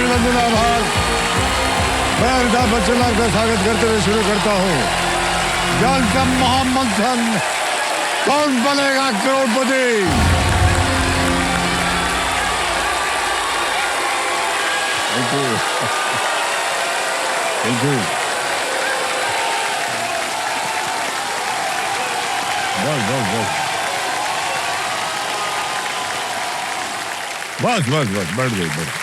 अभिनंदन आभार। मैं अमिताभ बच्चन आपका स्वागत करते हुए शुरू करता हूँ ज्ञान का महामंथन, Kaun Banega Crorepati. Thank you, thank you. बस बस बस बढ़ गई, बढ़।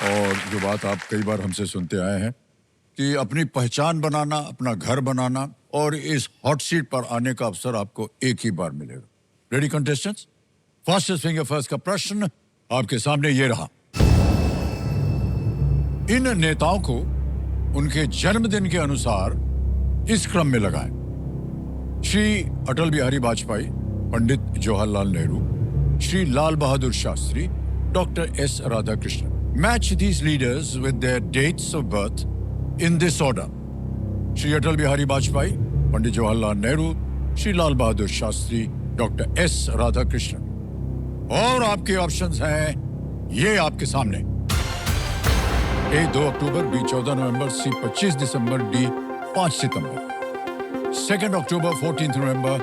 और जो बात आप कई बार हमसे सुनते आए हैं कि अपनी पहचान बनाना, अपना घर बनाना और इस हॉट सीट पर आने का अवसर आपको एक ही बार मिलेगा। Ready contestants? Fastest finger first का प्रश्न आपके सामने ये रहा। इन नेताओं को उनके जन्मदिन के अनुसार इस क्रम में लगाएं। Shri Atal Bihari Vajpayee, Pandit Jawaharlal Nehru, Shri Lal Bahadur Shastri, doctor S Radhakrishnan. Match these leaders with their dates of birth in this order. Shri Atal Bihari Vajpayee, Pandit Jawaharlal Nehru, Shri Lal Bahadur Shastri, doctor S Radhakrishnan. और आपके ऑप्शंस हैं ये आपके सामने। ए 2 अक्टूबर, बी 14 नवंबर, सी 25 दिसंबर, डी 5 सितंबर। 2 अक्टूबर, 14 नवंबर,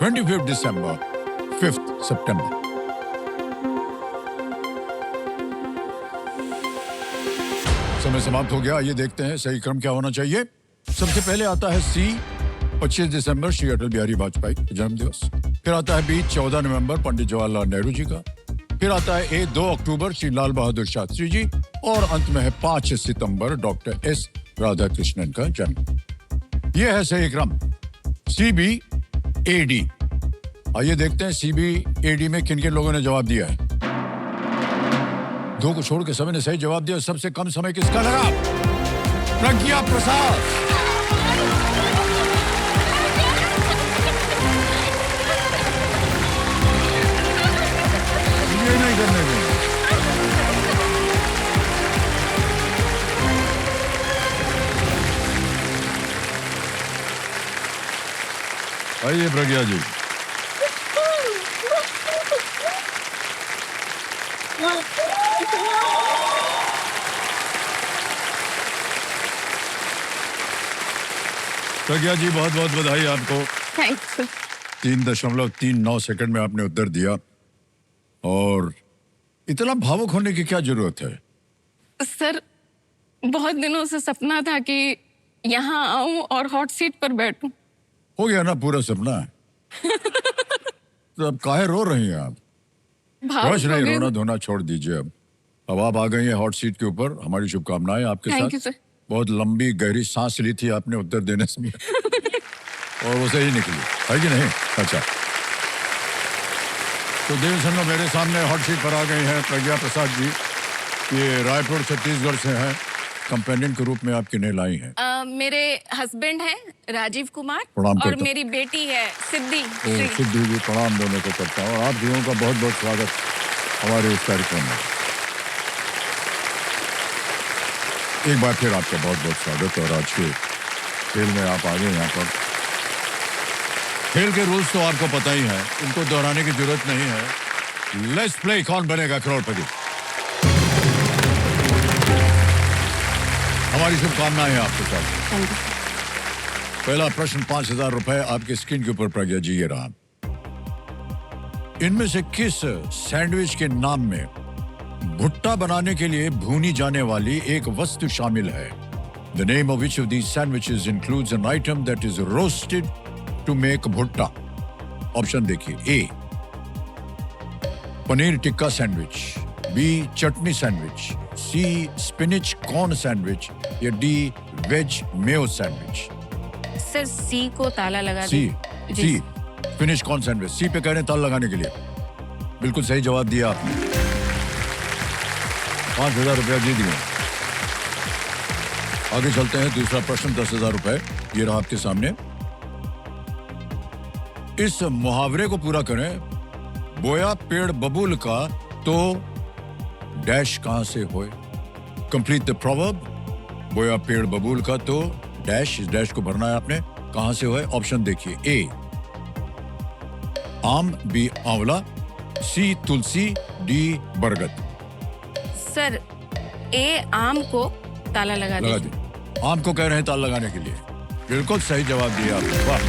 25 दिसंबर, 5 सितंबर। समय समाप्त हो गया। ये देखते हैं सही क्रम क्या होना चाहिए। सबसे पहले आता है सी 25 दिसंबर, श्री अटल बिहारी वाजपेयी का जन्मदिवस। फिर आता है बी 14 नवंबर, पंडित जवाहरलाल नेहरू जी का। फिर आता है ए 2 अक्टूबर, श्री लाल बहादुर शास्त्री जी। और अंत में है 5 सितंबर, डॉक्टर एस राधाकृष्णन का जन्म। यह है सही क्रम CBAD। आइए देखते हैं CBAD में किन किन लोगों ने जवाब दिया है। 2 को छोड़ के सभी ने सही जवाब दिया। सबसे कम समय किसका लगा? प्रज्ञा प्रसाद। ये नहीं करने देंगे। आइए प्रज्ञा जी। प्रज्ञा जी, बहुत बहुत बधाई आपको। थैंक्स। 3.39 सेकंड में आपने उत्तर दिया। और इतना भावुक होने की क्या जरूरत है? सर, बहुत दिनों से सपना था कि यहाँ आऊं और हॉट सीट पर बैठूं। हो गया ना पूरा सपना। तो अब काहे रो रही हैं आप? कुछ नहीं, रोना धोना छोड़ दीजिए। अब आप आ गई हैं हॉट सीट के ऊपर। हमारी शुभकामनाएं आपके साथ। Thank you sir. बहुत लंबी गहरी सांस ली थी आपने उत्तर देने से और वो सही निकली, है कि नहीं? अच्छा, तो देव सन्नो मेरे सामने हॉट सीट पर आ गई हैं प्रज्ञा प्रसाद जी। ये रायपुर छत्तीसगढ़ से हैं। कंपेनियन के रूप में आप किन्हें लाई हैं? मेरे हस्बैंड हैं राजीव कुमार प्रणाम और करता। मेरी बेटी है सिद्धि। सिद्धि जी, प्रणाम दोनों को करता हूँ। और आप दोनों का बहुत बहुत स्वागत हमारे इस कार्यक्रम में। एक बार फिर आपका बहुत बहुत स्वागत। और आज के खेल में आप आ गए यहाँ पर। खेल के रूल्स तो आपको पता ही है, उनको दोहराने की जरूरत नहीं है। लेट्स प्ले कौन बनेगा करोड़पति। हमारी शुभकामनाएं हैं आपके साथ। पहला प्रश्न 5,000 रुपए आपके स्क्रीन के ऊपर प्रज्ञा जी ये रहा। इनमें से किस सैंडविच के नाम में भुट्टा बनाने के लिए भूनी जाने वाली एक वस्तु शामिल है? The name of which of these sandwiches includes an item that is roasted to make bhutta? Option देखिए। A paneer tikka sandwich, B chutney sandwich, C spinach corn sandwich, या D veg mayo sandwich. Sir, C को ताला लगा सी दीजिए। C spinach corn sandwich. C पे कह रहे हैं ताला लगाने के लिए। बिल्कुल सही जवाब दिया आपने। 5,000 रुपया जीत गए। आगे चलते हैं। दूसरा प्रश्न 10,000 रुपए ये रहा आपके सामने। इस मुहावरे को पूरा करें। बोया पेड़ बबूल का तो डैश कहां से होए? Complete the proverb. बोया पेड़ बबूल का तो डैश, इस डैश को भरना है आपने। कहां से होए? ऑप्शन देखिए। ए आम, बी आंवला, सी तुलसी, डी बरगद। सर ए आम को ताला लगा लगा दीजिए। दी। आम को कह रहे हैं ताला लगाने के लिए। बिल्कुल सही जवाब दिया आपने, वाह।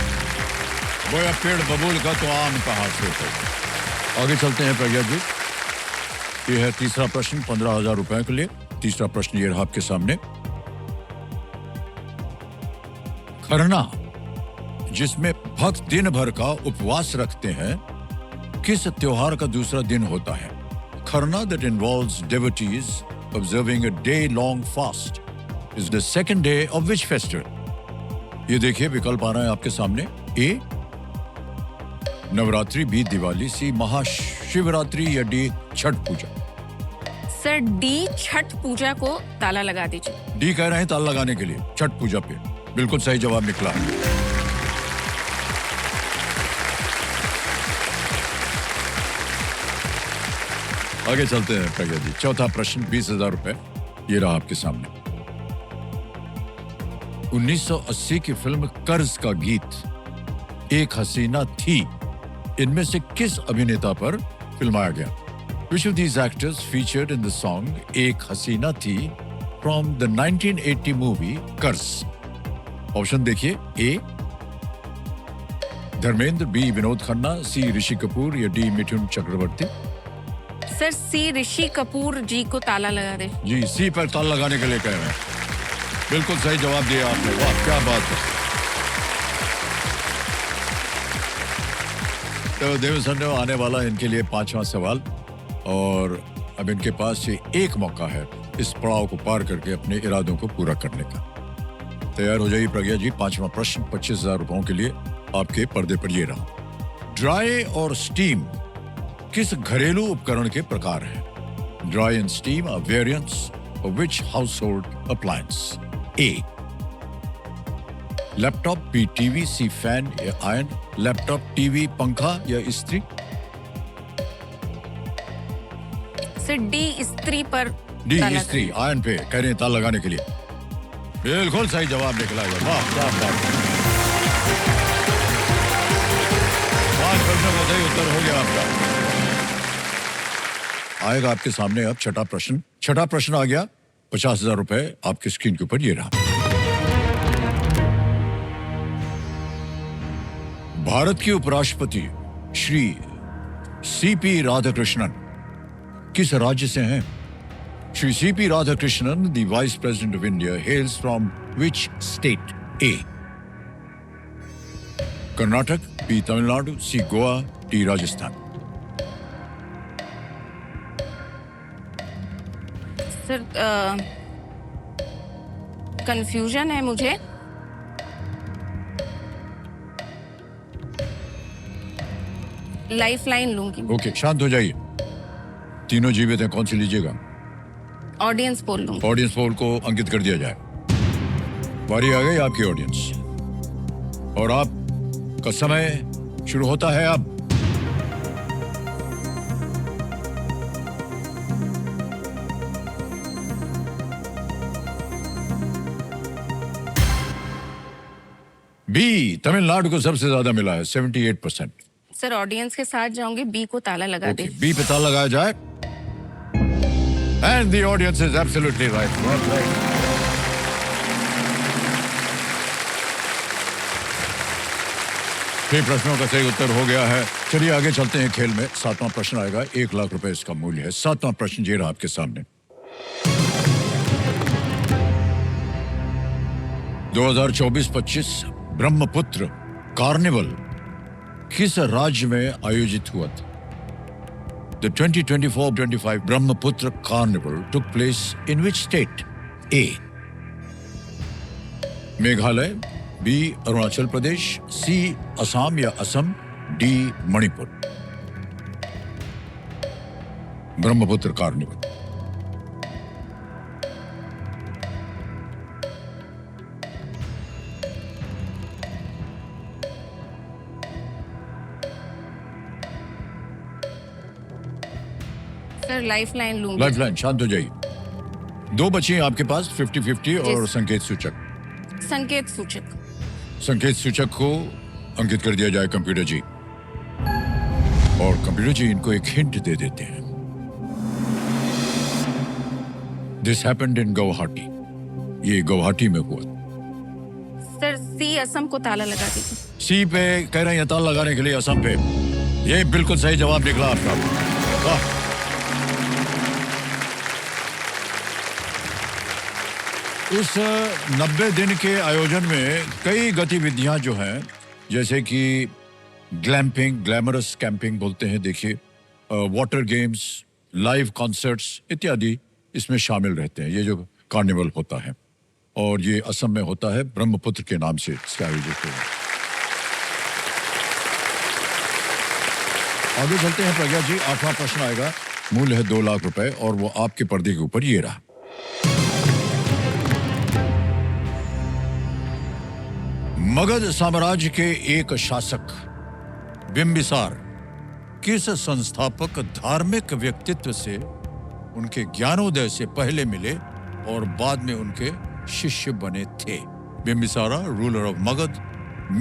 बोया पेड़ बबूल का तो आम कहाँ से हो। आगे चलते हैं प्रज्ञा जी। ये है तीसरा प्रश्न 15,000 रुपए के लिए। तीसरा प्रश्न ये रहा आपके सामने। खरना, जिसमें भक्त दिन भर का उपवास रखते हैं, किस त्योहार का दूसरा दिन होता है? Kharna that involves devotees observing a day-long fast is the second day of which festival? ये देखिए विकल्प आ रहा है आपके सामने। ए नवरात्रि, बी दिवाली, सी महाशिवरात्रि या डी छठ पूजा। सर डी छठ पूजा को ताला लगा दीजिए। डी कह रहे हैं ताला लगाने के लिए छठ पूजा पे। बिल्कुल सही जवाब निकला। आगे चलते हैं प्रज्ञा जी। चौथा प्रश्न 20,000 रुपए ये रहा आपके सामने। 1980 की फिल्म कर्ज का गीत एक हसीना थी, इनमें से किस अभिनेता पर फिल्माया गया? Which of these actors featured in the song एक हसीना थी from the 1980 movie कर्ज? ऑप्शन देखिए। ए धर्मेंद्र, बी विनोद खन्ना, सी ऋषि कपूर या डी मिथुन चक्रवर्ती। सर सी ऋषि कपूर जी को ताला लगा दे। जी सी पर ताला लगाने के लिए कह रहे हैं। बिल्कुल सही जवाब दिया आपने, वाह क्या बात है। तो देवेंद्र आने वाला इनके लिए 5वां सवाल, और अब इनके पास ये एक मौका है इस पड़ाव को पार करके अपने इरादों को पूरा करने का। तैयार हो जाइए प्रज्ञा जी। 5वां प्रश्न 25,000 रुपयों के लिए आपके पर्दे पर ये रहा। ड्राई और स्टीम किस घरेलू उपकरण के प्रकार हैं? Dry and steam are variants of which household appliance? A laptop, B TV, C fan या आयरन। लैपटॉप, टीवी, पंखा या इस्त्री। सर डी स्त्री पर डी ताला इस्त्री, आयरन पे कह रहे हैं ताला लगाने के लिए। बिल्कुल सही जवाब निकला है, वाह क्या बात है। 5 प्रश्नों का सही उत्तर हो गया आपका। आएगा आपके सामने अब छठा प्रश्न। छठा प्रश्न आ गया। 50,000 रुपए आपकी स्क्रीन के ऊपर ये रहा। भारत के उपराष्ट्रपति श्री सीपी राधाकृष्णन किस राज्य से हैं? Shri CP Radhakrishnan, the Vice President of India, hails from which state? A Karnataka, B Tamil Nadu, C Goa, D Rajasthan. Sir confusion है मुझे। लाइफ लाइन लूंगी। ओके, शांत हो जाइए। तीनों जीवित हैं, कौन सी लीजिएगा? ऑडियंस पोल लूंगी। ऑडियंस पोल को अंकित कर दिया जाए। बारी आ गई आपकी ऑडियंस, और आपका समय शुरू होता है अब। बी तमिलनाडु को सबसे ज्यादा मिला है, 78%। सर ऑडियंस के साथ जाऊंगी, बी को ताला लगा दे। बी पे ताला लगाया जाए। And the audience is absolutely right. Well played. छह प्रश्नों का सही उत्तर हो गया है। चलिए आगे चलते हैं खेल में। 7वां प्रश्न आएगा, 1 लाख रुपए इसका मूल्य है। 7वां प्रश्न ये रहा आपके सामने। 2024-25 ब्रह्मपुत्र कार्निवल किस राज्य में आयोजित हुआ था? The 2024-25 Brahmaputra Carnival took place in which state? A Meghalaya, B Arunachal Pradesh, C Assam या Assam, D Manipur. Brahmaputra carnival. Sir life line लूंगी। लाइफ लाइन, शांत हो जाइए। 2 बची हैं आपके पास, 50-50 और संकेत सूचक। संकेत सूचक। संकेत सूचक को अंकित कर दिया जाए कंप्यूटर जी। और कंप्यूटर जी इनको एक हिंट दे देते हैं। दिस हैपेंड इन गुवाहाटी, ये गुवाहाटी में हुआ। सर सी असम को ताला लगा दीजिए। सी पे कह रहे हैं ताला लगाने के लिए असम पे। ये बिल्कुल सही जवाब निकला आपका। वाह। इस 90 दिन के आयोजन में कई गतिविधियां जो हैं, जैसे कि ग्लैम्पिंग, ग्लैमरस कैंपिंग बोलते हैं, देखिए, वाटर गेम्स, लाइव कॉन्सर्ट्स इत्यादि इसमें शामिल रहते हैं। ये जो कार्निवल होता है, और ये असम में होता है, ब्रह्मपुत्र के नाम से इसका आयोजित होता है। आगे चलते हैं प्रज्ञा जी। 8वां प्रश्न आएगा, मूल्य है 2 लाख रुपए, और वो आपके पर्दे के ऊपर ये रहा। मगध साम्राज्य के एक शासक बिंबिसार किस संस्थापक धार्मिक व्यक्तित्व से उनके ज्ञानोदय से पहले मिले और बाद में उनके शिष्य बने थे? Bimbisara, ruler of Magadh,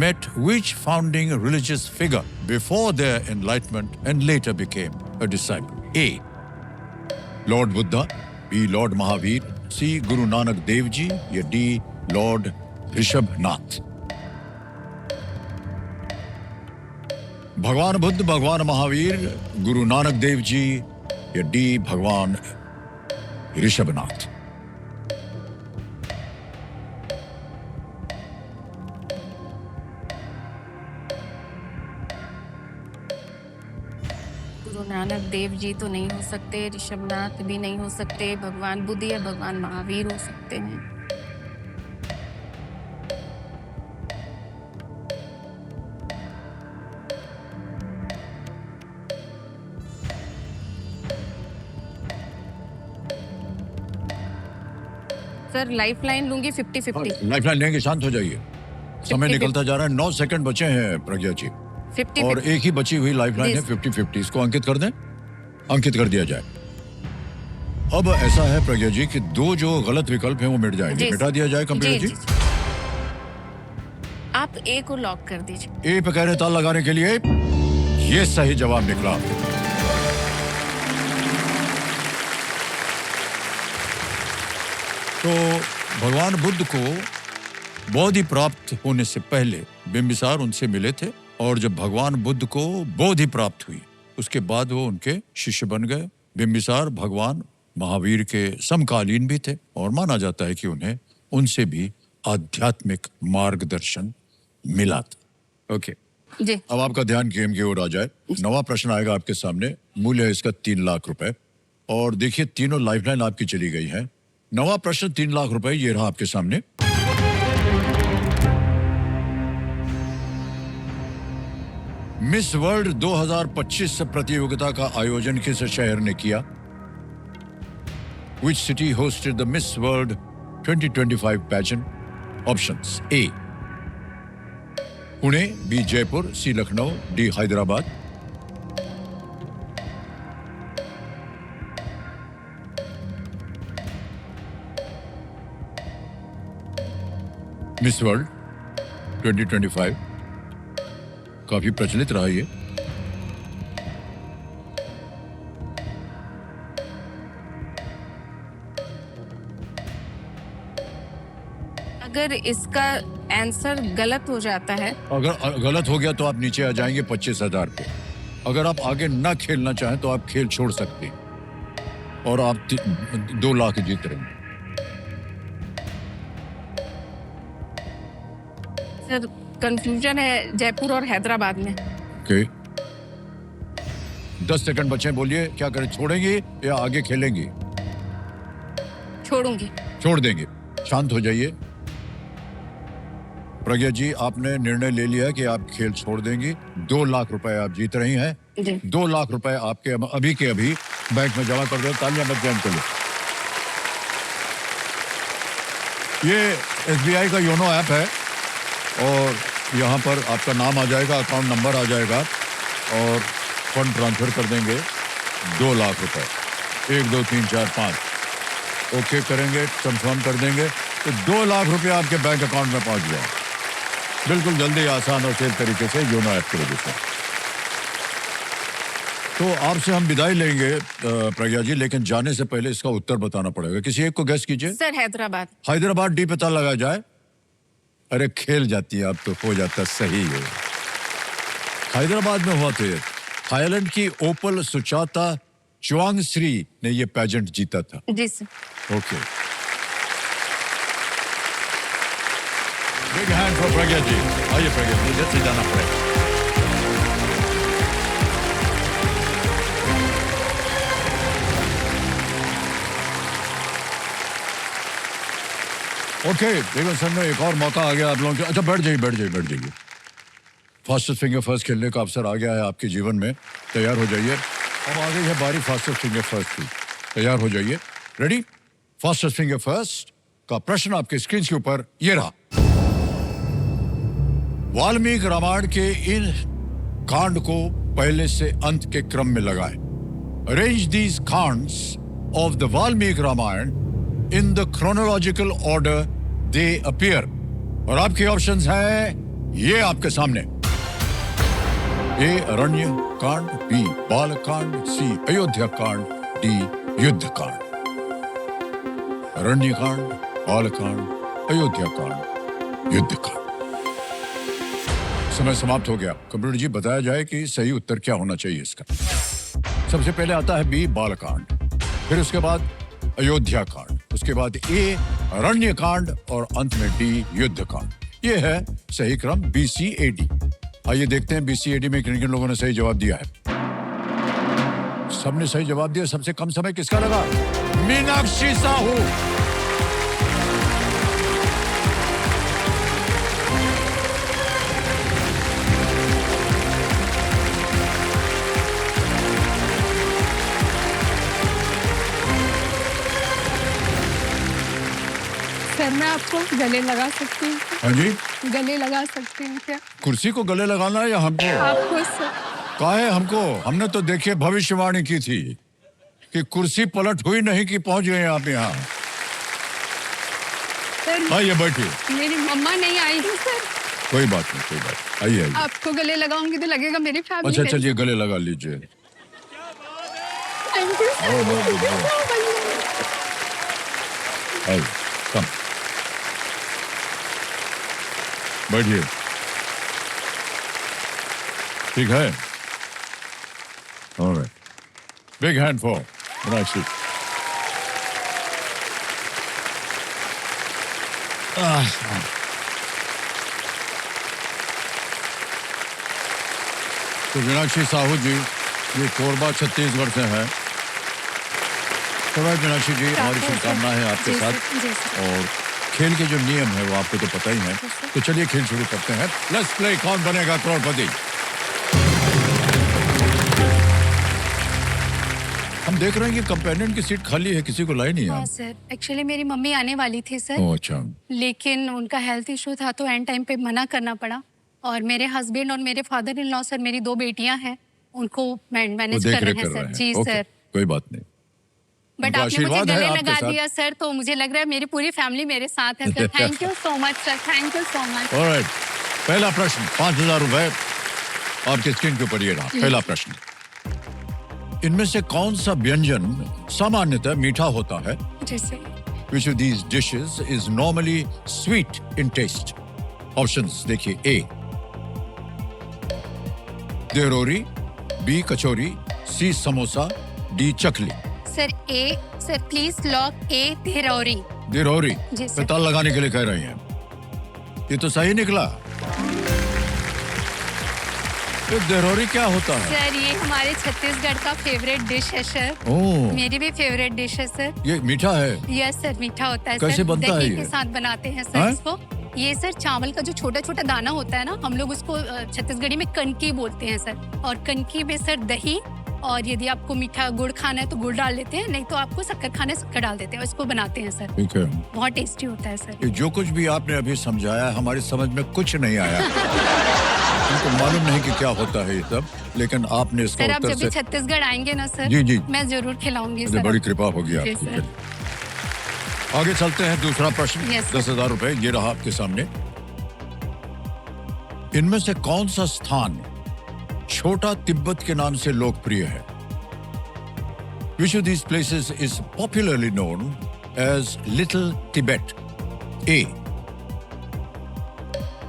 met which founding religious figure before their enlightenment and later became a disciple? A. Lord Buddha, B. Lord Mahavir, C. Guru Nanak Dev Ji, या D. Lord ऋषभनाथ? भगवान बुद्ध, भगवान महावीर, गुरु नानक देव जी, या डी भगवान ऋषभनाथ? गुरु नानक देव जी तो नहीं हो सकते, ऋषभनाथ भी नहीं हो सकते, भगवान बुद्ध या भगवान महावीर हो सकते हैं। सर लाइफलाइन लूंगी 50-50। लाइफलाइन लेंगे, शांत हो जाइए, समय 50-50 निकलता जा रहा है। 9 सेकंड बचे हैं प्रज्ञा जी, 50-50। और एक ही बची हुई लाइफलाइन है 50-50। इसको अंकित कर दें, अंकित कर दिया जाए। अब ऐसा है प्रज्ञा जी कि 2 जो गलत विकल्प हैं वो मिट जाएंगे, मिटा दिया जाए कंप्यूटर जी। आप ए को लॉक कर दीजिए। ए पे कह रहे ताला लगाने के लिए, ये सही जवाब निकला। तो भगवान बुद्ध को बोधि प्राप्त होने से पहले बिंबिसार उनसे मिले थे, और जब भगवान बुद्ध को बोधि प्राप्त हुई उसके बाद वो उनके शिष्य बन गए। बिंबिसार भगवान महावीर के समकालीन भी थे, और माना जाता है कि उन्हें उनसे भी आध्यात्मिक मार्गदर्शन मिला था। ओके जी। अब आपका ध्यान गेम की ओर आ जाए। 9वां प्रश्न आएगा आपके सामने, मूल्य है इसका 3 लाख रुपए, और देखिए तीनों लाइफलाइन आपकी चली गई है। 9वां प्रश्न 3 लाख रुपए, ये रहा आपके सामने। मिस वर्ल्ड 2025 प्रतियोगिता का आयोजन किस शहर ने किया? Which city hosted the Miss World 2025 pageant? Options: A. Pune, B. Jaipur, C. Lucknow, D. Hyderabad. Miss world 2025 काफी प्रचलित रहा ये। अगर इसका आंसर गलत हो जाता है, अगर गलत हो गया तो आप नीचे आ जाएंगे 25,000 पे। अगर आप आगे ना खेलना चाहें तो आप खेल छोड़ सकते हैं, और आप 2 लाख जीत रहे हैं। सर कंफ्यूजन है जयपुर और हैदराबाद में। ओके, 10 सेकंड बचे, बोलिए क्या करें, छोड़ेंगे या आगे खेलेंगे? छोड़ूंगी। छोड़ देंगे। शांत हो जाइए। प्रज्ञा जी, आपने निर्णय ले लिया कि आप खेल छोड़ देंगी। 2 लाख रुपए आप जीत रही हैं। जी। 2 लाख रुपए आपके अभी के अभी बैंक में जमा कर दो। तालियां बज जाएं चलो। ये SBI का योनो ऐप है, और यहाँ पर आपका नाम आ जाएगा, अकाउंट नंबर आ जाएगा, और फंड ट्रांसफर कर देंगे 2 लाख रुपए। 1 2 3 4 5 ओके करेंगे, कंफर्म कर देंगे तो 2 लाख रुपए आपके बैंक अकाउंट में पहुंच जाए। बिल्कुल जल्दी, आसान और सेफ तरीके से योनो ऐप की वजह से। तो आपसे हम विदाई लेंगे प्रज्ञा जी, लेकिन जाने से पहले इसका उत्तर बताना पड़ेगा। किसी एक को गैस कीजिए। सर हैदराबाद। हैदराबाद डी पता लगाया जाए। अरे खेल जाती है अब तो, हो जाता सही है। हैदराबाद में हुआ थे। थाईलैंड की ओपल सुचाता चुआंगश्री ने ये पैजेंट जीता था। जी sir. Okay, big hand for Pragya ji. आइए प्रज्ञा जी, इधर से जाना पड़ेगा। ओके, देखो सर में एक और मौका आ गया आप लोगों के। अच्छा बैठ जाइए, बैठ जाइए, बैठ जाइए। फास्टेस्ट फिंगर फर्स्ट खेलने का अवसर आ गया है आपके जीवन में। तैयार हो जाइए। अब आ गई है बारी फास्टेस्ट फिंगर फर्स्ट की। तैयार हो जाइए। रेडी? फास्टेस्ट फिंगर फर्स्ट का प्रश्न आपके स्क्रीन के ऊपर ये रहा। वाल्मीकि रामायण के इन कांड को पहले से अंत के क्रम में लगाएं। Arrange these kands of the Valmiki Ramayana in the chronological order they appear. और आपके ऑप्शंस हैं ये आपके सामने। ए अरण्य कांड, बी बाल कांड, सी अयोध्या कांड, डी युद्ध कांड। अरण्य कांड, बाल कांड, अयोध्या कांड, युद्ध कांड। समय समाप्त हो गया। कंप्यूटर जी बताया जाए कि सही उत्तर क्या होना चाहिए इसका। सबसे पहले आता है बी बाल कांड, फिर उसके बाद अयोध्या कांड, उसके बाद ए अरण्य कांड और अंत में डी युद्ध कांड। ये है सही क्रम BCAD। आइए देखते हैं BCAD में किन किन लोगों ने सही जवाब दिया है। सबने सही जवाब दिया। सबसे कम समय किसका लगा? मीनाक्षी साहू। सर मैं आपको गले लगा सकती हूँ? हाँ जी, गले लगा सकती हूँ क्या? कुर्सी को गले लगाना है या हमको? आपको सर। काहे हमको? हमने तो देखिए भविष्यवाणी की थी कि कुर्सी पलट हुई नहीं कि पहुंच गए आप यहाँ। सर आइए बैठिए। मेरी मम्मा नहीं आई है सर। कोई बात नहीं, कोई बात। आइए आइए। आपको गले लगाऊंगी तो लगेगा मेरी फैमिली। अच्छा चलिए गले लगा लीजिए। Thank you sir. आइए, कम बैठिए। ठीक है। Alright, big hand for Meenakshi. तो मीनाक्षी साहू जी, ये कोरबा छत्तीसगढ़ से है। तो मीनाक्षी जी, हमारी शुभकामनाएं हैं आपके साथ। और खेल के जो नियम है वो आपको तो पता ही है। तो चलिए खेल शुरू करते हैं। लेट्स प्ले कौन बनेगा करोड़पति। हम देख रहे हैं कि कंपेनियन की सीट खाली है, किसी को लाई नहीं है। हाँ सर, एक्चुअली मेरी मम्मी आने वाली थी सर। ओह अच्छा। लेकिन उनका हेल्थ इशू था तो एंड टाइम पे मना करना पड़ा। और मेरे हस्बैंड और मेरे फादर इन लॉ सर, मेरी 2 बेटियां हैं, उनको मैनेज कर रहे हैं सर। जी ओके, सर। कोई बात नहीं। बट उनका आपने मुझे आशीर्वाद है गले आपके लगा साथ। दिया सर, तो मुझे लग रहा है मेरी पूरी फैमिली मेरे साथ है sir. Thank you so much sir, thank you so much. Alright, पहला प्रश्न 5000 रुपए आपके स्क्रीन के ऊपर ये रहा। पहला प्रश्न, इनमें से कौन सा व्यंजन सामान्यतः मीठा होता है? जी sir. Which of these dishes is normally sweet in taste? Options देखिए। A dehrori, B kachori, C samosa, D chakli. Sir A, sir please lock A dehrori. Dehrori जी सर। पे ताल लगाने के लिए कह रही हैं। ये तो सही निकला। तो देहरोरी क्या होता है? सर ये हमारे छत्तीसगढ़ का फेवरेट डिश है सर। ओह, मेरी भी फेवरेट डिश है सर। ये मीठा है। यस सर, मीठा होता है कैसे सर। बनता है दही ये? के साथ बनाते हैं सर हाँ? इसको। ये सर चावल का जो छोटा छोटा दाना होता है ना, हम लोग उसको छत्तीसगढ़ी में कनकी बोलते हैं सर। और कनकी में सर दही, और यदि आपको मीठा गुड़ खाना है तो गुड़ डाल देते हैं, नहीं तो आपको शक्कर खाना है शक्कर डाल देते हैं, इसको बनाते हैं सर। ठीक है। बहुत टेस्टी होता है सर। ये जो कुछ भी आपने अभी समझाया हमारी समझ में कुछ नहीं आया। हमको मालूम नहीं कि क्या होता है ये सब, लेकिन आपने इसका सर आप उत्तर जब भी से छत्तीसगढ़ आएंगे ना सर, जी, जी। मैं जरूर खिलाऊंगी मुझे सर। बड़ी कृपा होगी जी, आपकी। सर। आगे चलते हैं। दूसरा प्रश्न, Yes, sir. 10,000 रुपए ये रहा आपके सामने। इनमें से कौन सा स्थान छोटा तिब्बत के नाम से लोकप्रिय है? Which of these places is popularly known as Little Tibet? A.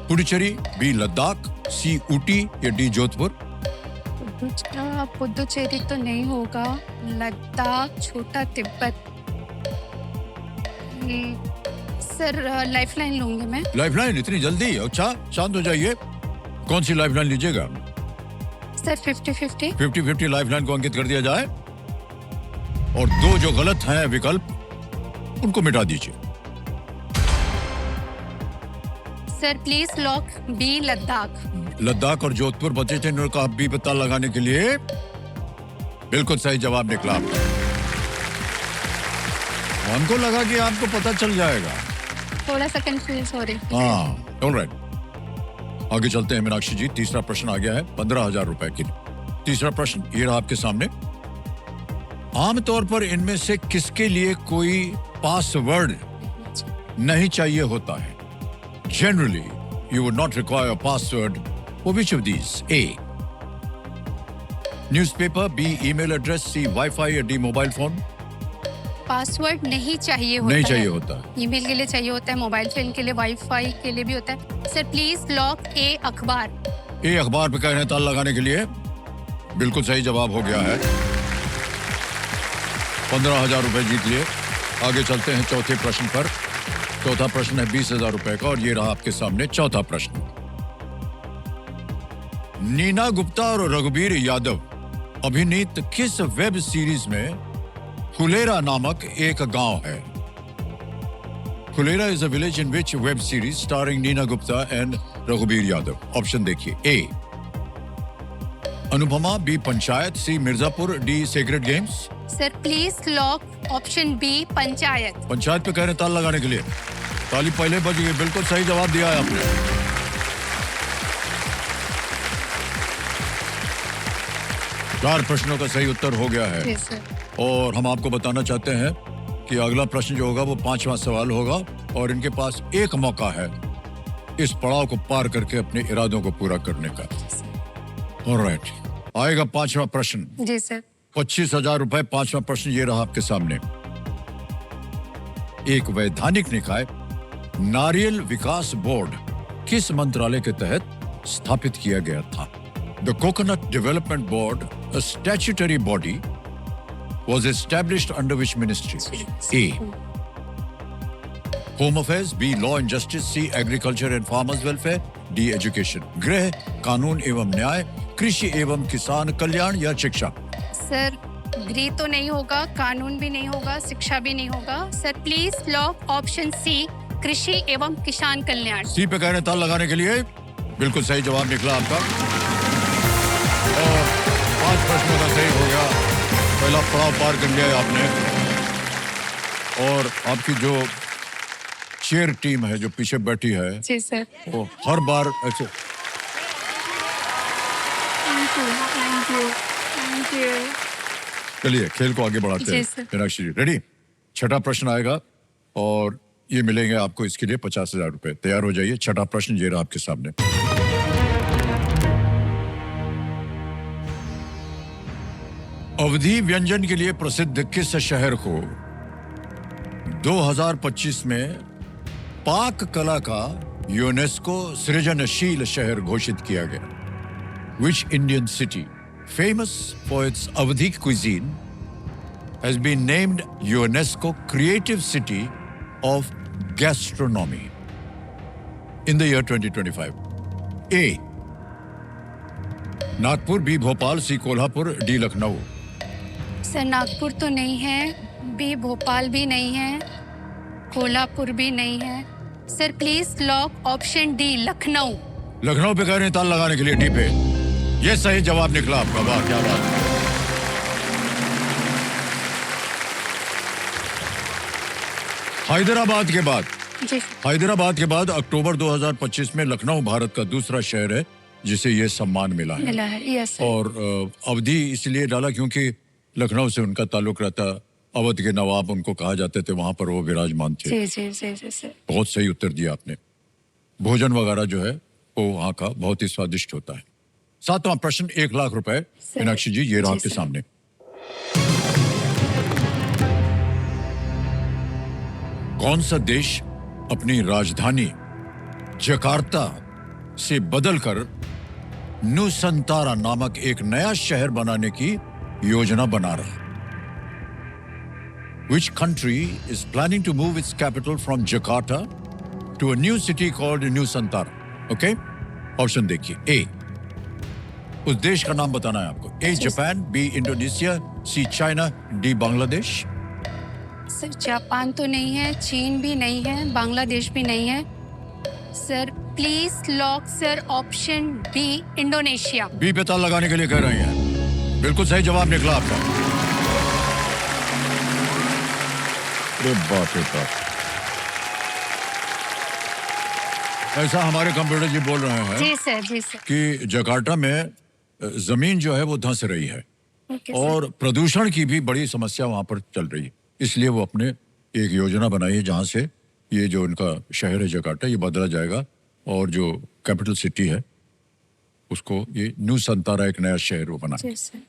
Puducherry, B. Ladakh, C. Ooty या D. जोधपुर? पुदुचेरी तो नहीं होगा, लद्दाख, छोटा तिब्बत। सर लाइफलाइन लूंगी मैं। लाइफलाइन इतनी जल्दी? अच्छा, शांत हो जाइए। कौन सी लाइफलाइन लीजिएगा? सर 50-50। 50-50 लाइफलाइन को अंकित कर दिया जाए और दो जो गलत हैं विकल्प उनको मिटा दीजिए। Sir please lock B, Ladakh. Ladakh और जोधपुर बचे थे, इन्होंने कहा बी पता लगाने के लिए। बिल्कुल सही जवाब निकला आपका। हमको लगा कि आपको पता चल जाएगा। थोड़ा सा कंफ्यूज हो रही। हाँ, ऑलराइट। आगे चलते हैं मीनाक्षी जी। तीसरा प्रश्न आ गया है 15,000 रुपए के लिए। तीसरा प्रश्न ये रहा आपके सामने। आमतौर पर इनमें से किसके लिए कोई पासवर्ड नहीं चाहिए होता है? Generally, you would not require a password for which of these? A. Newspaper, B. Email address, C. Wi-Fi या D. Mobile phone? पासवर्ड नहीं चाहिए होता नहीं है। चाहिए होता। ईमेल के लिए चाहिए होता है, मोबाइल फोन के लिए, वाईफाई के लिए भी होता है। सर प्लीज लॉक ए, अखबार। ए अखबार पे कहने ताल लगाने के लिए बिल्कुल सही जवाब हो गया है। 15,000 रुपए जीत लिए। आगे चलते हैं चौथे प्रश्न पर। चौथा प्रश्न है 20,000 रुपए का और ये रहा आपके सामने चौथा प्रश्न। नीना गुप्ता और रघुबीर यादव अभिनीत किस वेब सीरीज में फुलेरा नामक एक गांव है? Phulera is a village in which web series starring Neena Gupta and Raghubir Yadav. Option देखिए। A. Anupama, B. Panchayat, C. Mirzapur, D. Sacred games. Sir please lock option B, Panchayat. Panchayat पे कह रहे ताल लगाने के लिए। ताली पहले बज गई। बिल्कुल सही जवाब दिया है आपने। चार प्रश्नों का सही उत्तर हो गया है। Yes, sir. और हम आपको बताना चाहते हैं कि अगला प्रश्न जो होगा वो 5वां सवाल होगा और इनके पास एक मौका है इस पड़ाव को पार करके अपने इरादों को पूरा करने का। ऑलराइट, आएगा 5वां प्रश्न। जी सर। 25,000 रुपए। 5वां प्रश्न ये रहा आपके सामने। एक वैधानिक निकाय नारियल विकास बोर्ड किस मंत्रालय के तहत स्थापित किया गया था? The coconut development board, a statutory body, was established under which ministry? A. Home Affairs, B. Law and Justice, C. Agriculture and Farmers Welfare, D. Education. गृह, कानून एवं न्याय, कृषि एवं किसान कल्याण या शिक्षा? सर गृह तो नहीं होगा, कानून भी नहीं होगा, शिक्षा भी नहीं होगा। Sir please lock option C, कृषि एवं किसान कल्याण। सी पे कह रहे ताल लगाने के लिए। बिल्कुल सही जवाब निकला आपका और 5 प्रश्नों का सही हो गया। पहला पड़ाव पार कर लिया है आपने। और आपकी जो चेयर टीम है जो पीछे बैठी है जी सर। वो हर बार ऐसे। Thank you. चलिए खेल को आगे बढ़ाते जी, हैं। सर। मीनाक्षी जी रेडी? छठा प्रश्न आएगा और ये मिलेंगे आपको इसके लिए 50,000 रुपए। तैयार हो जाइए। छठा प्रश्न ये रहा आपके सामने। अवधी व्यंजन के लिए प्रसिद्ध किस शहर को 2025 में पाक कला का यूनेस्को सृजनशील शहर घोषित किया गया? Which Indian city, famous for its Awadhi cuisine, has been named UNESCO Creative City of Gastronomy in the year 2025? A. Nagpur, B. Bhopal, C. Kolhapur, D. Lucknow. Sir Nagpur तो नहीं है, बी भोपाल भी नहीं है, कोल्हापुर भी नहीं है। Sir please lock option D, Lucknow. Lucknow पे कह रहे हैं ताल लगाने के लिए। डी पे ये सही जवाब निकला आपका। वाह क्या बात है। हैदराबाद के बाद जी हैदराबाद के बाद अक्टूबर 2025 में लखनऊ भारत का दूसरा शहर है जिसे ये सम्मान मिला है। मिला है। Yes sir. और अवधि इसलिए डाला क्योंकि लखनऊ से उनका ताल्लुक रहता। अवध के नवाब उनको कहा जाते थे, वहां पर वो विराजमान थे। जी जी जी जी सर। बहुत सही उत्तर दिया आपने। भोजन वगैरह जो है वो वहाँ का बहुत ही स्वादिष्ट होता है। सातवां प्रश्न 1 लाख रुपए। मीनाक्षी जी ये रहा आपके सामने। कौन सा देश अपनी राजधानी जकार्ता से बदलकर नुसंतारा नामक एक नया शहर बनाने की योजना बना रहा है? Which country is planning to move its capital from Jakarta to a new city called Nusantara? Okay? Option देखिए। ए, उस देश का नाम बताना है आपको। A Japan, B Indonesia, C China, D Bangladesh. Sir Japan तो नहीं है, चीन भी नहीं है, बांग्लादेश भी नहीं है। Sir please lock sir option B Indonesia. B पे ताला लगाने के लिए कह रही हैं। बिल्कुल सही जवाब निकला आपका। अरे बाप रे बाप। ऐसा हमारे कंप्यूटर जी बोल रहे हैं जी सर, जी सर। कि जकार्ता में जमीन जो है वो धंस रही है ओके और प्रदूषण की भी बड़ी समस्या वहां पर चल रही है। इसलिए वो अपने एक योजना बनाई है जहां से ये जो उनका शहर है जकार्ता ये बदला जाएगा और जो कैपिटल सिटी है उसको ये नुसंतारा एक नया शहर वो बना। जी सर।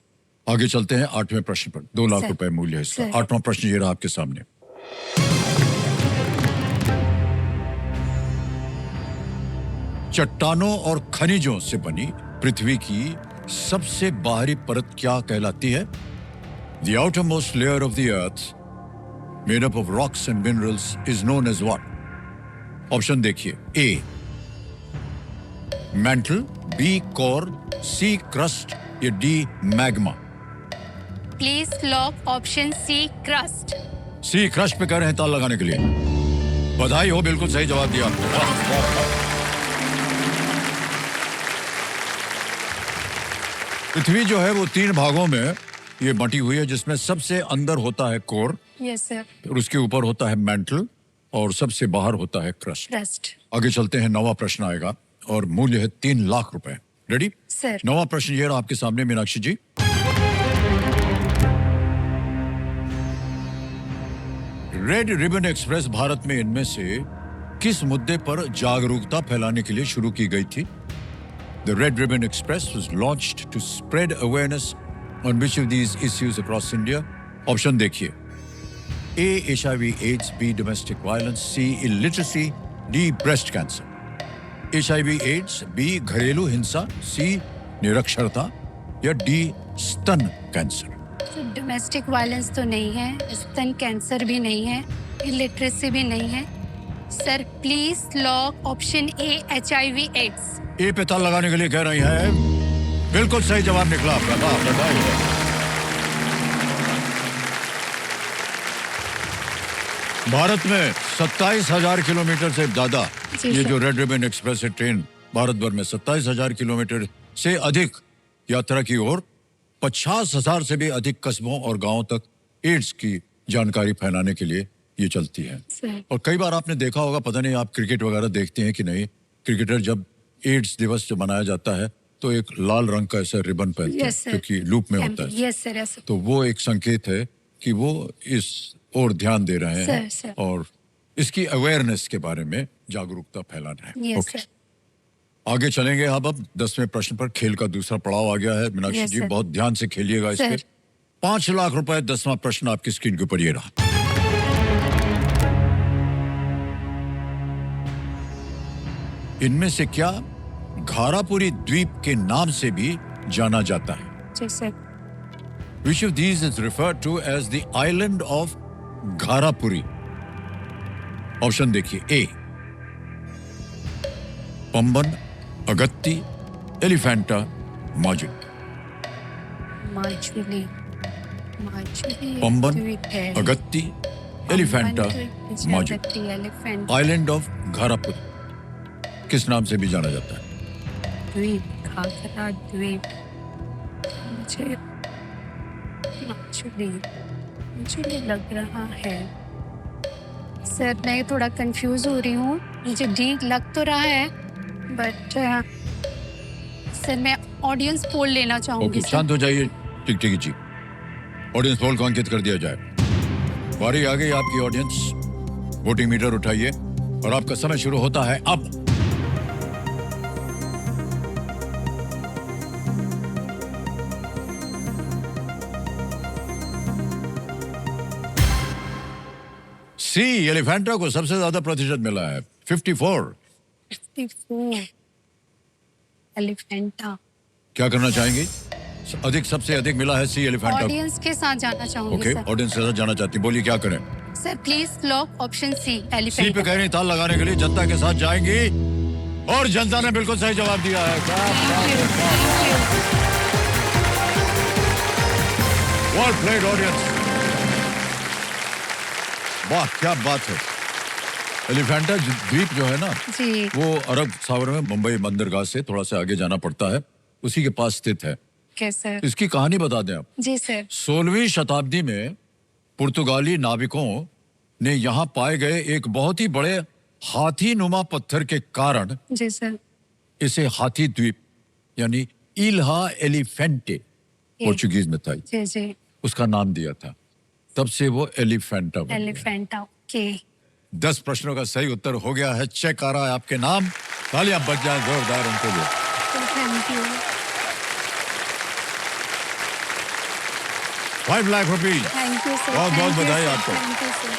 आगे चलते हैं 8वें प्रश्न पर। 2 लाख सर, रुपए मूल्य है इसका। सर। 8वां प्रश्न ये रहा आपके सामने। चट्टानों और खनिजों से बनी पृथ्वी की सबसे बाहरी परत क्या कहलाती है? The outermost layer of the earth made up of rocks and minerals is known as what? Option देखिए। A mantle, B core, C crust या D magma. Please lock option C crust. C crust पे कह रहे हैं ताल लगाने के लिए। बधाई हो, बिल्कुल सही जवाब दिया आपने। वाह। पृथ्वी जो है वो 3 भागों में ये बटी हुई है जिसमें सबसे अंदर होता है कोर, यस सर। और उसके ऊपर होता है मेंटल और सबसे बाहर होता है क्रस्ट। क्रस्ट। आगे चलते हैं। 9वां प्रश्न आएगा और मूल्य है 3 लाख रुपए। रेडी? सर। 9वां प्रश्न ये रहा आपके सामने मीनाक्षी जी। रेड रिबन एक्सप्रेस भारत में इनमें से किस मुद्दे पर जागरूकता फैलाने के लिए शुरू की गई थी? The Red Ribbon Express was launched to spread awareness on which of these issues across India? Option देखिए। A. HIV/AIDS, B. Domestic violence, C. Illiteracy, D. Breast cancer. HIV/AIDS, B. घरेलू हिंसा, C. निरक्षरता या D. स्तन cancer. Domestic violence तो नहीं है, स्तन कैंसर भी नहीं है, इलिटरेसी भी नहीं है। Sir please lock option A HIV/AIDS। ए पे ताल लगाने के लिए कह रही है। बिल्कुल सही जवाब निकला आपका। वाह, बधाई हो। भारत में 27,000 किलोमीटर से ज्यादा ये जो रेड रिबन एक्सप्रेस है ट्रेन भारत भर में 27,000 किलोमीटर से अधिक यात्रा की ओर 50,000 से भी अधिक कस्बों और गांवों तक एड्स की जानकारी फैलाने के लिए ये चलती है। और कई बार आपने देखा होगा, पता नहीं आप क्रिकेट वगैरह देखते हैं कि नहीं, क्रिकेटर जब एड्स दिवस जो मनाया जाता है तो एक लाल रंग का ऐसा रिबन पहनते हैं क्योंकि लूप में होता है। Yes sir, yes sir. तो वो एक संकेत है कि वो इस ओर ध्यान दे रहे हैं सर। और इसकी अवेयरनेस के बारे में जागरूकता फैलाना है। Yes sir. आगे चलेंगे अब 10वें प्रश्न पर। खेल का दूसरा पड़ाव आ गया है। मीनाक्षी जी बहुत ध्यान से खेलिएगा इस पे। 5 लाख रुपए। 10वां प्रश्न आपकी स्क्रीन के ऊपर ये रहा। इनमें से क्या घारापुरी द्वीप के नाम से भी जाना जाता है? जी sir. Which of these is referred to as the island of Gharapuri? Option देखिए। ए पंबन, अगत्ती, एलिफेंटा, माजुली। माजुली। पंबन, अगत्ती, एलिफेंटा, माजुली। आइलैंड ऑफ घारापुरी किस नाम से भी जाना जाता है? द्वीप, घाघरा द्वीप। मुझे मुझे लग रहा है सर, मैं थोड़ा कंफ्यूज हो रही हूँ। मुझे डी लग तो रहा है बट सर मैं ऑडियंस पोल लेना चाहूंगी। शांत हो जाइए। टिक जी, ऑडियंस पोल को अंकित कर दिया जाए। बारी आ गई आपकी ऑडियंस। वोटिंग मीटर उठाइए और आपका समय शुरू होता है अब। सी एलिफेंटा को सबसे ज्यादा प्रतिशत मिला है 54। 54 एलिफेंटा। क्या करना चाहेंगे? सबसे अधिक मिला है सी एलिफेंटा। ऑडियंस के साथ जाना चाहूंगी ओके, सर। ऑडियंस के साथ जाना चाहती, बोलिए क्या करें? Sir please lock option C C पे एलिफेंटा। कह रही ताल लगाने के लिए जनता के साथ जाएंगी और जनता ने बिल्कुल सही जवाब दिया है। Well played audience. वाह क्या बात है। एलिफेंटा द्वीप जो है ना, जी वो अरब सागर में मुंबई बंदरगाह से थोड़ा सा आगे जाना पड़ता है, उसी के पास स्थित है। सर। इसकी कहानी बता दें आप। जी सर। 16वीं शताब्दी में पुर्तगाली नाविकों ने यहाँ पाए गए एक बहुत ही बड़े हाथी नुमा पत्थर के कारण जी सर। इसे हाथी द्वीप यानी इल्हा एलिफेंटे पोर्चुगीज में था, जी जी। उसका नाम दिया था, तब से वो एलिफेंटा बन गया। एलिफेंटा। ओके। 10 प्रश्नों का सही उत्तर हो गया है। चेक आ रहा है आपके नाम, तालियां बज जाए जोरदार उनके लिए। Thank you. 5 lakh rupees. Thank you sir. बहुत बहुत बधाई आपको। Thank you sir.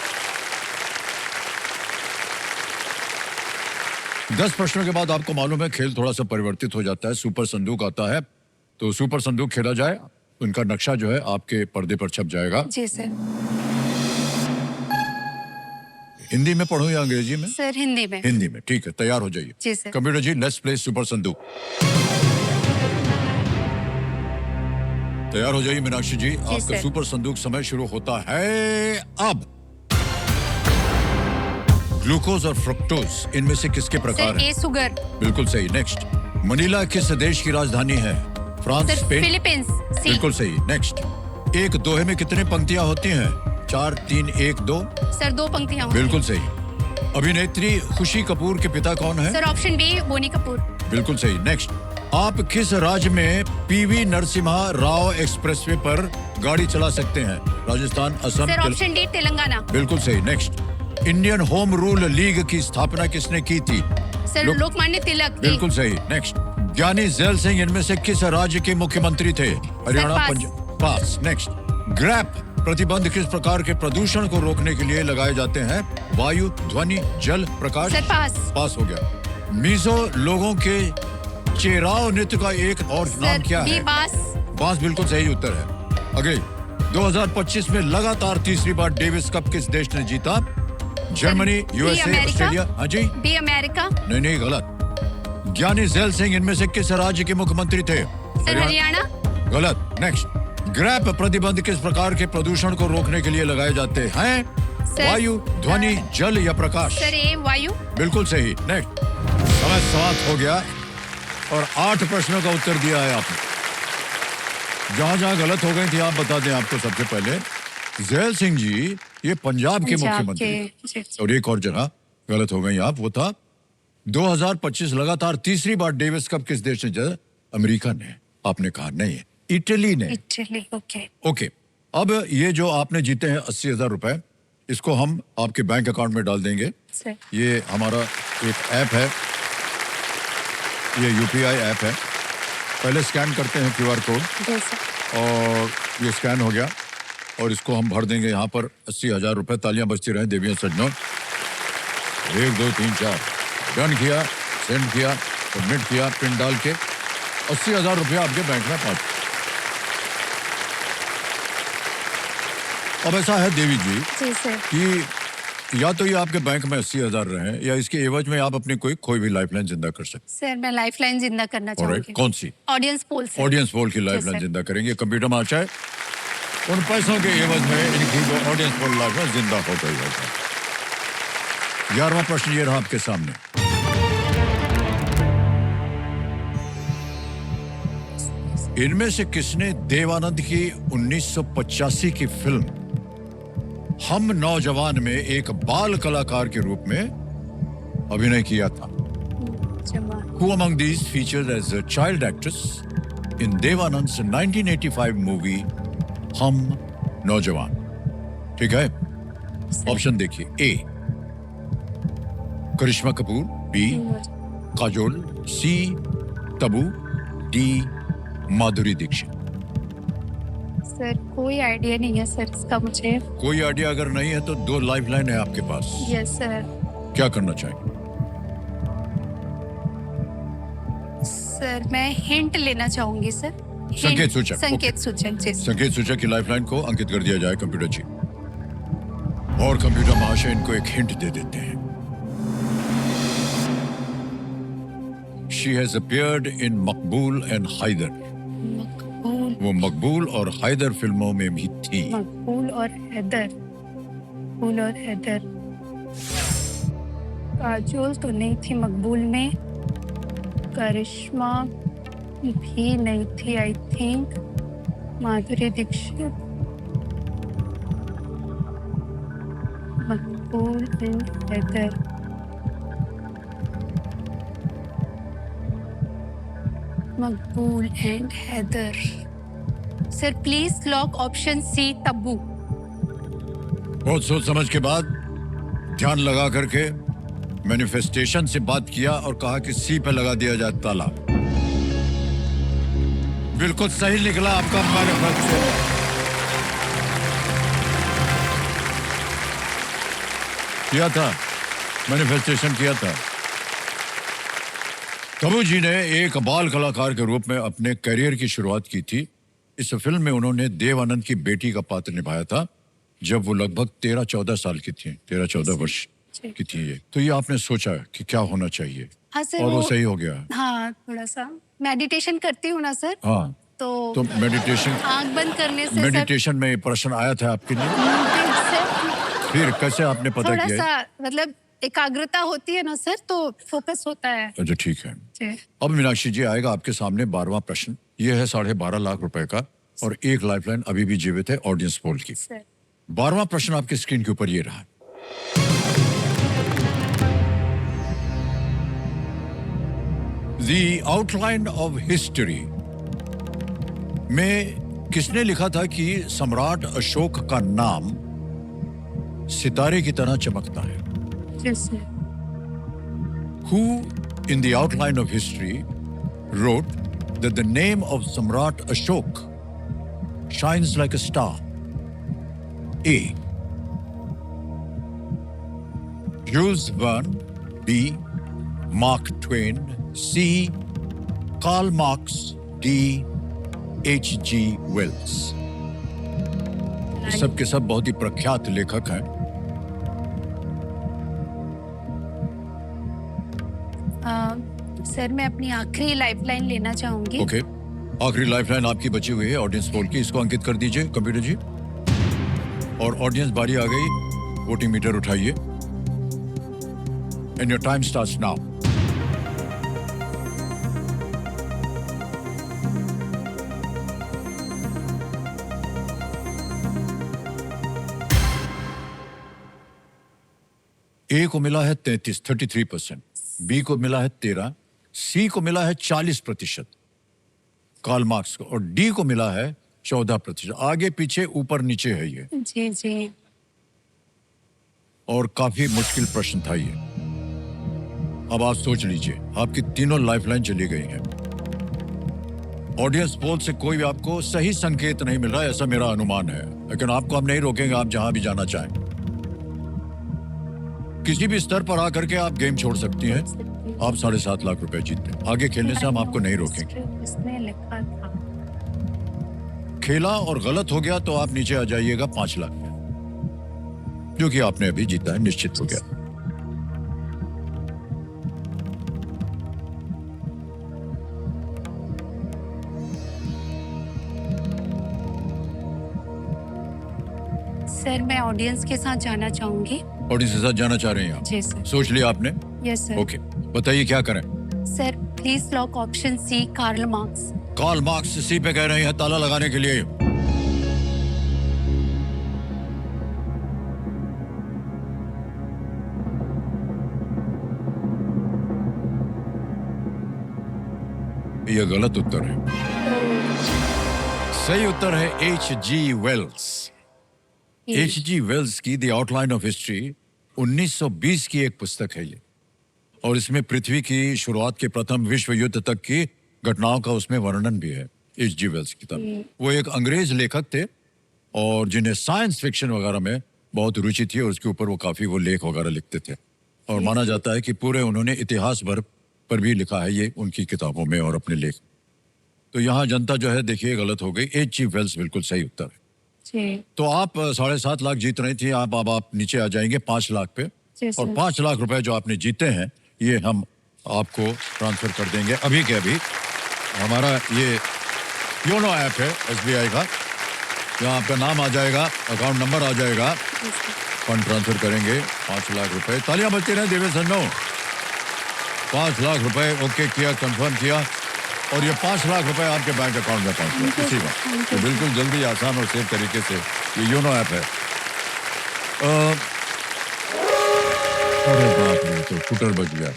10 प्रश्नों के बाद आपको मालूम है खेल थोड़ा सा परिवर्तित हो जाता है, सुपर संदूक आता है। तो सुपर संदूक खेला जाए, उनका नक्शा जो है आपके पर्दे पर छप जाएगा। जी सर। हिंदी में पढ़ूं या अंग्रेजी में? सर हिंदी में। हिंदी में, ठीक है, तैयार हो जाइए। जी sir. Computer ji, let's play super Sandook. तैयार हो जाइए मीनाक्षी जी, आपका सर। सुपर संदूक समय शुरू होता है अब। ग्लूकोज और फ्रुक्टोज इनमें से किसके प्रकार सर है? ए शुगर। बिल्कुल सही। नेक्स्ट, मनीला किस देश की राजधानी है? France, sir Spain? फिलीपींस। सी। बिल्कुल सही। नेक्स्ट, एक दोहे में कितनी पंक्तियां होती हैं? 4, 3, 1, 2? सर 2 पंक्तियां होंगी। बिल्कुल सही। अभिनेत्री खुशी कपूर के पिता कौन है? Sir option B Boney Kapoor. बिल्कुल सही। नेक्स्ट, आप किस राज्य में पीवी नरसिम्हा राव एक्सप्रेसवे पर गाड़ी चला सकते हैं? Rajasthan, Assam, sir option D Telangana. बिल्कुल सही। Next, Indian home rule league की स्थापना किसने की थी? सर लोकमान्य तिलक। बिल्कुल सही। नेक्स्ट, ज्ञानी जैल सिंह इनमें से किस राज्य के मुख्यमंत्री थे? हरियाणा, पास। पंजाब? पास। नेक्स्ट, ग्रैप प्रतिबंध किस प्रकार के प्रदूषण को रोकने के लिए लगाए जाते हैं? वायु, ध्वनि, जल, प्रकाश? सर पास। पास हो गया। मीजो लोगों के चेराव नृत्य का एक और नाम क्या बी है? बास। बास बिल्कुल सही उत्तर है। अगले, 2025 में लगातार तीसरी बार डेविस कप किस देश ने जीता? Germany, USA, America. ऑस्ट्रेलिया? हाँ जी। B America. नहीं, गलत। ज्ञानी जैल सिंह इनमें से किस राज्य के मुख्यमंत्री थे? सर हरियाणा। गलत। नेक्स्ट, ग्रैप प्रतिबंध किस प्रकार के प्रदूषण को रोकने के लिए लगाए जाते हैं? वायु, ध्वनि, जल या प्रकाश? सर ए वायु। बिल्कुल सही। नेक्स्ट, समय समाप्त हो गया और 8 प्रश्नों का उत्तर दिया है आपने। जहां गलत हो गई थी आप बता दें आपको सबसे पहले। जैल सिंह जी ये पंजाब के मुख्यमंत्री, और एक और जगह गलत हो गई आप, वो था 2025 लगातार तीसरी बार डेविस कप किस देश ने जीता? अमेरिका ने। आपने कहा नहीं है, इटली ने। इटली। ओके। ओके, अब ये जो आपने जीते हैं 80,000 रुपए, इसको हम आपके बैंक अकाउंट में डाल देंगे। सर। ये हमारा एक ऐप है, ये यूपीआई ऐप है। पहले स्कैन करते हैं QR कोड, और ये स्कैन हो गया और इसको हम भर देंगे यहाँ पर 80,000 रुपए। तालियां बजती रहें देवियों सज्जनों। 1, 2, 3, 4 डन किया, सेंड किया, सबमिट किया, पिन डाल के 80,000 रुपया आपके बैंक में पहुंच। अब ऐसा है देवी जी कि या तो ये आपके बैंक में 80,000 रहे, या इसके एवज में आप अपनी कोई भी लाइफलाइन जिंदा कर सकते। सर मैं लाइफलाइन जिंदा करना चाहूंगी। कौन सी? ऑडियंस पोल से। ऑडियंस पोल की लाइफलाइन जिंदा करेंगे। कंप्यूटर में अच्छा है, उन पैसों के एवज में इनकी जो ऑडियंस पोल लाइफलाइन जिंदा हो गई है। 11वां प्रश्न ये रहा आपके सामने। इनमें से किसने देवानंद की 1985 की फिल्म हम नौजवान में एक बाल कलाकार के रूप में अभिनय किया था? Who among these featured as a child actress in Devanand's 1985 movie हम नौजवान? ठीक है, ऑप्शन देखिए। ए करिश्मा कपूर, बी काजोल, सी तबू, डी माधुरी दीक्षित। सर कोई आइडिया नहीं है सर इसका मुझे। कोई आइडिया अगर नहीं है तो 2 लाइफलाइन है आपके पास। Yes sir. क्या करना चाहिए? सर मैं हिंट लेना चाहूंगी सर। संकेत सूचक, संकेत सूचक जी सर। संकेत सूचक की लाइफलाइन को अंकित कर दिया जाए कंप्यूटर जी। और कंप्यूटर महाशय इनको एक हिंट दे देते हैं। She has appeared in Maqbool and Haider. मकबूल। वो मकबूल और हैदर फिल्मों में भी थी। मकबूल और हैदर। मकबूल और हैदर। काजोल तो नहीं थी मकबूल में। करिश्मा भी नहीं थी I think. Madhuri Dixit. Maqbool and Haider. Maqbool and Haider. Sir please lock option C Tabu. बहुत सोच समझ के बाद ध्यान लगा करके मैनिफेस्टेशन से बात किया और कहा कि सी पे लगा दिया जाए ताला। बिल्कुल सही निकला आपका मैनिफेस्टेशन। किया था, मैनिफेस्टेशन किया था। तब्बू जी ने एक बाल कलाकार के रूप में अपने करियर की शुरुआत की थी। इस फिल्म में उन्होंने देव आनंद की बेटी का पात्र निभाया था जब वो लगभग 13-14 साल की थी। 13-14 वर्ष की थी ये। तो ये आपने सोचा कि क्या होना चाहिए। हाँ सर। और वो सही हो गया। हाँ थोड़ा सा मेडिटेशन करती हूँ ना सर। हाँ तो मेडिटेशन, आंख बंद करने से मेडिटेशन में ये प्रश्न आया था आपके लिए। सर फिर कैसे आपने पता थोड़ा किया? सा मतलब एकाग्रता होती है ना सर तो फोकस होता है। अच्छा ठीक है। जी। अब मीनाक्षी जी आएगा आपके सामने 12वां प्रश्न। ये है 12.5 लाख रुपए का और एक लाइफलाइन अभी भी जीवित है ऑडियंस पोल की। सर 12वां प्रश्न आपकी स्क्रीन के ऊपर ये रहा। The outline of history में किसने लिखा था कि सम्राट अशोक का नाम सितारे की तरह चमकता है? जी sir. Who in the outline of history wrote that the name of Samrat Ashok shines like a star? A. Jules Verne. B. Mark Twain. C. Karl Marx. D. H.G. Wells. सब के सब बहुत ही प्रख्यात लेखक हैं। सर मैं अपनी आखिरी लाइफलाइन लेना चाहूंगी। ओके, आखिरी लाइफलाइन आपकी बची हुई है ऑडियंस पोल की। इसको अंकित कर दीजिए कंप्यूटर जी। और ऑडियंस बारी आ गई, वोटिंग मीटर उठाइए and your time starts now. A को मिला है 33%, बी को मिला है 13%, सी को मिला है 40%, कार्ल मार्क्स को, और डी को मिला है 14%। आगे पीछे ऊपर नीचे है ये। जी जी। और काफी मुश्किल प्रश्न था ये। अब आप सोच लीजिए, आपकी तीनों लाइफलाइन चली गई हैं। ऑडियंस पोल से कोई भी आपको सही संकेत नहीं मिल रहा है, ऐसा मेरा अनुमान है, लेकिन आपको हम नहीं रोकेंगे, आप जहां भी जाना चाहें। किसी भी स्तर पर आकर के आप गेम छोड़ सकती हैं। आप 7.5 लाख रुपए जीतते हैं। आगे खेलने से हम आपको नहीं रोकेंगे। इसने लिखा था। खेला और गलत हो गया तो आप नीचे आ जाइएगा 5 लाख में, जो कि आपने अभी जीता है, निश्चित हो गया। सर मैं ऑडियंस के साथ जाना चाहूंगी। ऑडियंस के साथ जाना चाह रहे हैं आप? जी सर। सोच लिया आपने? Yes sir. ओके, बताइए क्या करें। Sir please lock option C Karl Marx. Karl Marx C पे कह रहे हैं ताला लगाने के लिए। यह गलत उत्तर है। सही उत्तर है H.G. वेल्स। H.G. वेल्स की द आउटलाइन ऑफ हिस्ट्री 1920 की एक पुस्तक है ये, और इसमें पृथ्वी की शुरुआत के प्रथम विश्व युद्ध तक की घटनाओं का उसमें वर्णन भी है। H.G. वेल्स की किताब। वो एक अंग्रेज लेखक थे और जिन्हें साइंस फिक्शन वगैरह में बहुत रुचि थी और उसके ऊपर वो काफी वो लेख वगैरह लिखते थे और माना जाता है कि पूरे उन्होंने इतिहास भर पर भी लिखा है ये उनकी किताबों में और अपने लेख। तो यहाँ जनता जो है देखिए गलत हो गई, H.G. वेल्स बिल्कुल सही उत्तर है। जी तो आप 7.5 लाख जीत रही थी, अब आप नीचे आ जाएंगे 5 लाख पे जी और सर। 5 लाख रुपए जो आपने जीते हैं ये हम आपको ट्रांसफर कर देंगे अभी के अभी। हमारा ये योनो ऐप है SBI का, यहाँ आपका नाम आ जाएगा, अकाउंट नंबर आ जाएगा, फंड ट्रांसफर करेंगे 5 लाख रुपए। तालियां बजती रहे देवे सन्नो। 5 लाख रुपए ओके किया, कंफर्म किया और ये 5 लाख रुपए आपके बैंक अकाउंट में पहुंच गए इसी वक्त। तो बिल्कुल जल्दी, आसान और सेफ तरीके से ये योनो ऐप है। अरे बाप रे, तो फुटर बच गया।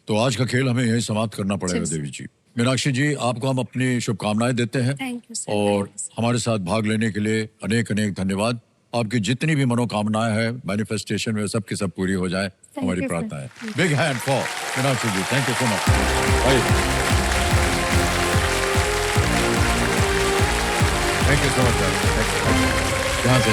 तो आज का खेल हमें यही समाप्त करना पड़ेगा जी। देवी जी। मीनाक्षी जी, आपको हम अपनी शुभकामनाएं देते हैं थैंक यू सर। और हमारे साथ भाग लेने के लिए अनेक अनेक धन्यवाद। आपकी जितनी भी मनोकामनाएं हैं मैनिफेस्टेशन में सब की सब पूरी हो जाए हमारी you, sir. प्रार्थना है। Big hand for Meenakshi ji, thank you so much. Thank you so much. यहाँ से